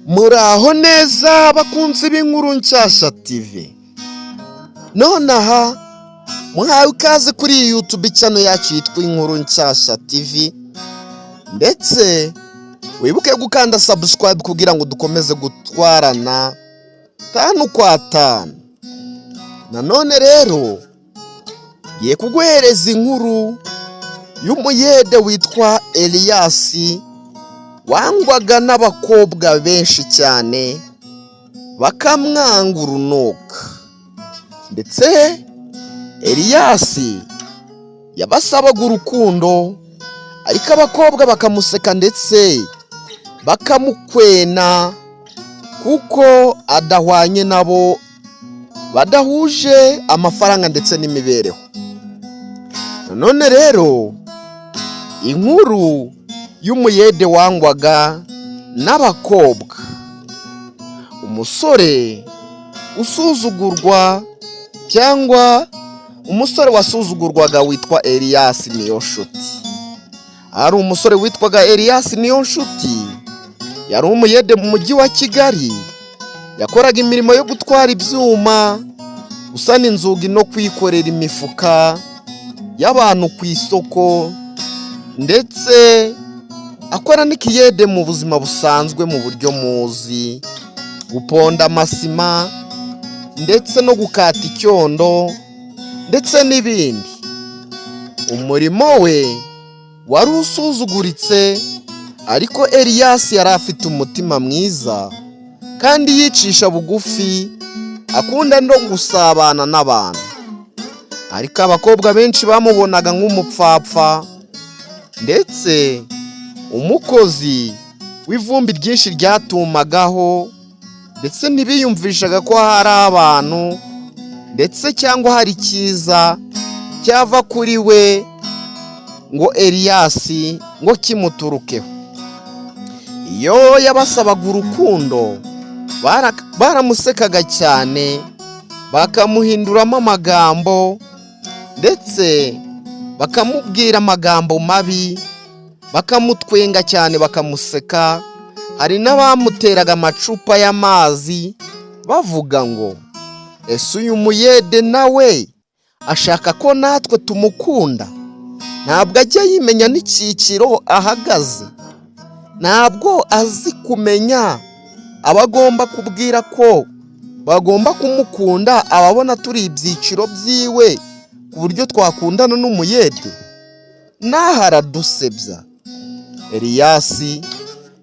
Muraho neza bakunzi b'inkuru nshyashya TV. Nonaha muhawe ikaze kuri YouTube channel yacu yitwa Inkuru Nshyashya TV. Ndetse wibuke gukanda subscribe kugira ngo dukomeze gutwarana tanu kwa tanu. Nanone rero ye kuguhereza inkuru y'umuyede witwa Elias wangwaga n'abakobwa benshi cyane bakamwanga urunuka. Ndetse Elias yabasabaga urukundo ariko abakobwa bakamuseka ndetse bakamukwena kuko adahwanye nabo, badahuje amafaranga ndetse n'imibereho. None rero inkuru y'umuyede wangwaga n'abakobwa, umusore usuzugurwa cyangwa umusore wasuzugurwaga witwa Elias Niyonshuti. Ari umusore witwaga Elias Niyonshuti, yari umuyede mu mujyi wa Kigali, yakoraga imirimo yo gutwara ibyuma, gusana inzugi no kwikorera imifuka y'abantu ku isoko, ndetse akora n'ikiyede mu buzima busanzwe mu buryo muzi, guponda amasima ndetse no gukata icyondo ndetse n'ibindi. Umurimo we wari usuzuguritse, ariko Elias yari afite umutima mwiza kandi yicisha bugufi, akunda no gusabana n'abantu. Ariko abakobwa benshi bamubonaga nk'umupfapfa ndetse umukozi w'ivumbi ryinshi ryatumagaho, ndetse ntibiyumvishaga ko hari abantu ndetse cyangwa hari cyiza cyava kuri we ngo Elias ngo kimuturukeho. Iyo yabasabaga urukundo baramusekaga cyane, bakamuhinduramo amagambo ndetse bakamubwira amagambo mabi, bakamutwenga cyane bakamuseka. Hari n'abamuteraga amacupa y'amazi bavuga ngo ese uyu muyede nawe ashaka ko natwe tumukunda? Ntabwo ajya yimenya n'icyiciro ahagaze, ntabwo azi kumenya abagomba kubwira ko bagomba kumukunda, ababona turi ibyiciro byiwe ku buryo twakundana n'umuyede. Naho aradusebya. Elias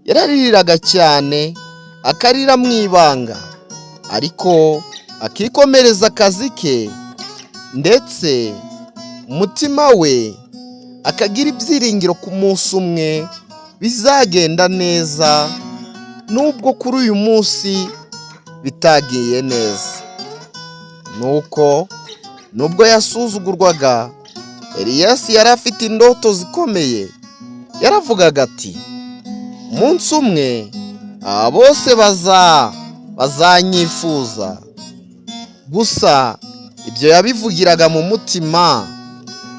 yaraririraga cyane, akarira mu ibanga, ariko akikomereza akazi ke, ndetse umutima we akagira ibyiringiro ku munsi umwe bizagenda neza, nubwo kuri uyu munsi bitagiye neza. Nuko nubwo yasuzugurwaga, Elias yari afite indoto zikomeye. Yaravugaga ati umunsi umwe bose bazanyifuza. Gusa ibyo yabivugiraga mu mutima,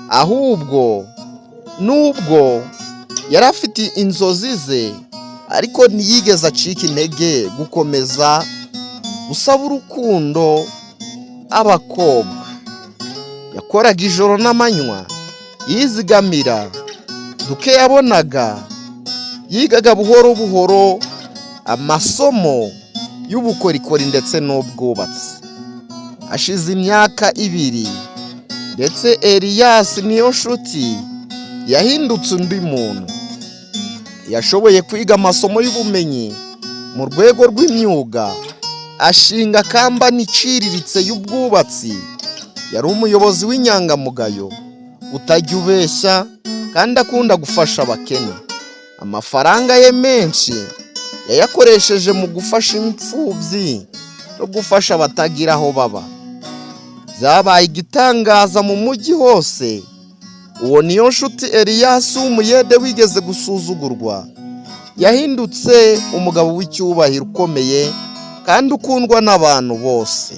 ahubwo nubwo yari afite inzozi ze, ariko ntiyigeze acika intege gukomeza gusaba urukundo abakobwa. Yakoraga ijoro n'amanywa yizigamira duke yabonaga, yigaga buhoro buhoro amasomo y'ubukorikori ndetse n'ubwubatsi. Hashize imyaka 2 ndetse Elias Niyonshuti yahindutse undi muntu. Yashoboye kwiga amasomo y'ubumenyi mu rwego rw'imyuga, ashinga kampani iciriritse y'ubwubatsi. Yari umuyobozi w'inyangamugayo, utajya ubeshya kandi akunda gufasha abakene. Amafaranga ye menshi yayakoresheje mu gufasha imfubyi no gufasha abatagira aho baba. Byabaye igitangaza mu mujyi hose. Uwo Niyonshuti Elias w'umuyede wigeze gusuzugurwa yahindutse umugabo w'icyubahiro ukomeye kandi ukundwa n'abantu bose.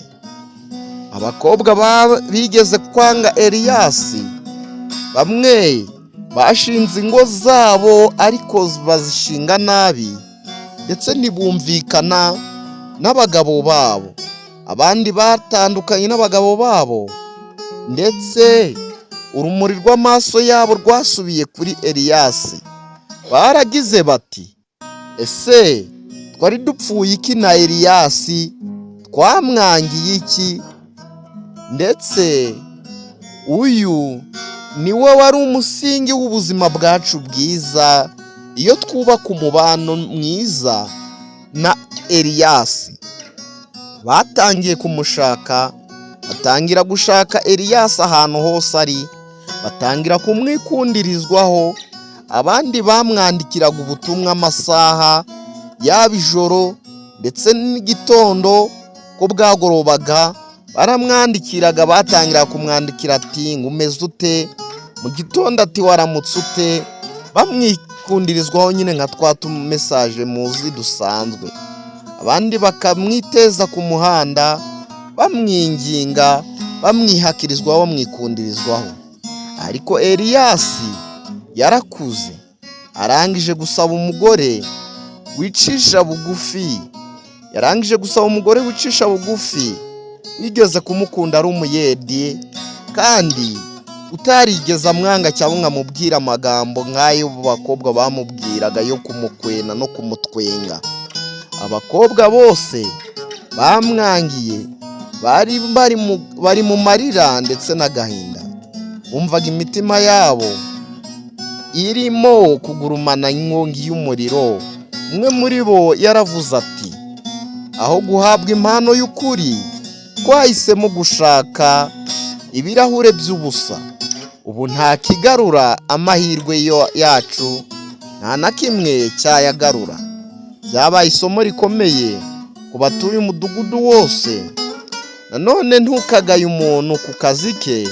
Abakobwa bigeze kwanga Elias, bamwe bashinze ingo zabo ariko bazishinga nabi, ndetse ntibumvikana n'abagabo babo. Abandi batandukanye n'abagabo babo, ndetse urumuri rw'amaso yabo rwasubiye kuri Eliyasi. Baragize bati, ese twari dupfuye iki na Eliyasi? Twamwangiye iki? Ndetse uyu niwe wari umusingi w'ubuzima bwacu bwiza iyo twubaka umubano mwiza na Eliyasi. Batangiye kumushaka, batangira gushaka Eliyasi ahantu hose ari, batangira kumwikundirizwaho. Abandi bamwandikiraga ubutumwa amasaha yaba ijoro ndetse n'igitondo ko bwagorobaga, baramwandikiraga. Batangira kumwandikira ati ngumeze ute, mu gitondo ati waramutse ute, bamwikundirizwaho nyine nka twa mesaje muzi dusanzwe. Abandi bakamwiteza ku muhanda, bamwinginga, bamwihakirizwaho, bamwikundirizwaho. Ariko Eliyasi yarakuze, arangije gusaba umugore wicisha bugufi. Yarangije gusaba umugore wicisha bugufi, wigeze kumukunda ari umuyedi, kandi utarigeze amwanga cyangwa nkamubwira amagambo nk'ayo bakobwa bamubwiraga yo kumukwena no kumutwenga. Abakobwa bose bamwangiye, bari mu marira ndetse n'agahinda. Bumvaga imitima yabo irimo kugurumana inkongi y'umuriro. Umwe muri bo yaravuze ati, aho guhabwa impano y'ukuri, twahisemo gushaka ibirahure by'ubusa. Ubu nta kigarura amahirwe yacu, nta na kimwe cyayagarura. Byabaye isomo rikomeye ku batuye umudugudu wose. Nanone ntukagaye umuntu ku kazi ke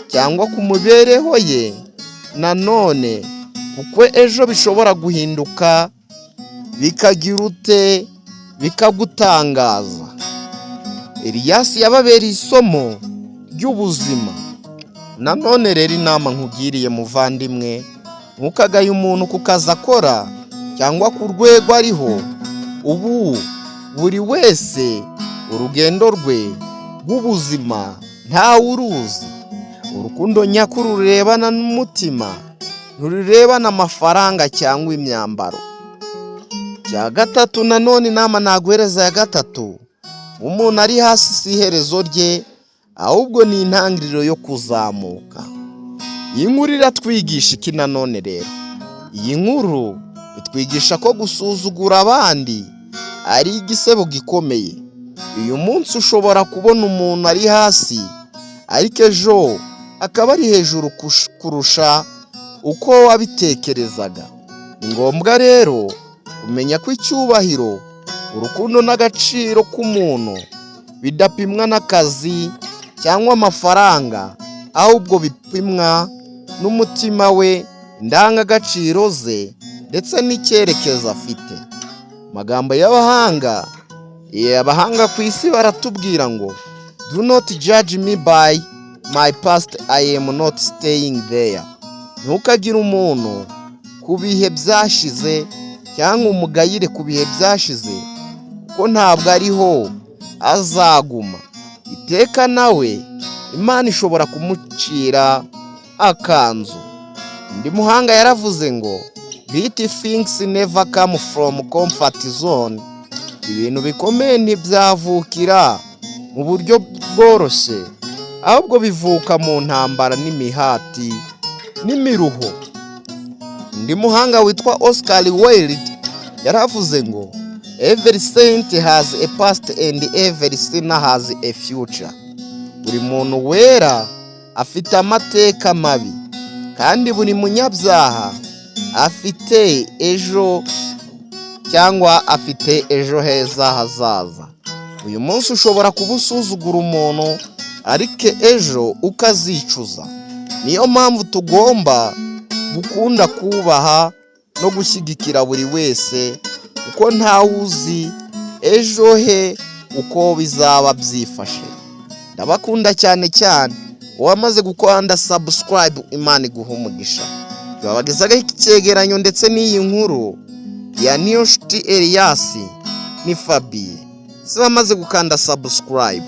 cyangwa ku mibereho ye, nanone kuko ejo bishobora guhinduka bikagira ute, bikagutangaza. Eliyasi yababereye isomo ry'ubuzima. Nanone rero inama nkugiriye muvandimwe, ntukagaye umuntu ku kazi akora cyangwa ku rwego ariho. Ubu buri wese urugendo rwe rw'ubuzima ntawe uruzi. Urukundo nyakuri rurebana n'umutima, ntururebana amafaranga cyangwa imyambaro. Cya gatatu, nanone inama naguhereza ya gatatu, umuntu ari hasi si iherezo rye, ahubwo ni intangiriro yo kuzamuka. Iyi nkuru iratwigisha iki nanone rero? Iyi nkuru itwigisha ko gusuzugura abandi ari igisebo gikomeye. Uyu munsi ushobora kubona umuntu ari hasi, ariko ejo akaba ari hejuru kurusha uko wabitekerezaga. Ni ngombwa rero kumenya ko icyubahiro, urukundo n'agaciro k'umuntu bidapimwa n'akazi cyangwa amafaranga, ahubwo bipimwa n'umutima we, indangagaciro ze ndetse n'icyerekezo afite. Amagambo y'abahanga ku isi baratubwira ngo, do not judge me by my past, I am not staying there. Ntukagire umuntu ku bihe byashize cyangwa umugayire ku bihe byashize, kuko ntabwo ariho azaguma. Iteka nawe Imana ishobora kumucira akanzu. Undi muhanga yaravuze ngo, great things never come from comfort zone. Ibintu bikomeye ntibyavukira mu buryo bworoshye, ahubwo bivuka mu ntambara n'imihati n'imiruho. Undi muhanga witwa Oscar Wilde yaravuze ngo, every saint has a past and every sinner has a future. Buri muntu wera afite amateka mabi, kandi buri munyabyaha afite ejo cyangwa afite ejo heza hazaza. Uyu munsi ushobora kubusuzugura umuntu, ariko ejo ukazicuza. Niyo mpamvu tugomba gukunda, kubaha no gushyigikira buri wese, kuko ntawe uzi ejo he uko bizaba byifashe. Ndabakunda cyane cyane. Uwamaze gukanda subscribe, Imana iguha umugisha. Babagezaho iki cyegeranyo ndetse n'iyi nkuru ya Niyonshuti Elias ni Fabien. Se bamaze gukanda subscribe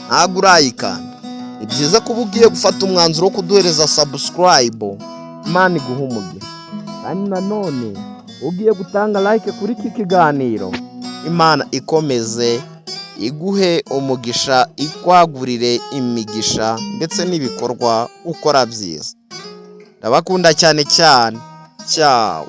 ntabwo urayikanda. Ni byiza kuba ugiye gufata umwanzuro wo kuduhereza subscribe. Imana iguhe umugisha. Kandi nanone ugiye gutanga like kuri iki kiganiro, Imana ikomeze iguhe umugisha, ikwagurire imigisha ndetse n'ibikorwa ukora byiza. Ndabakunda cyane cyane. Ciao.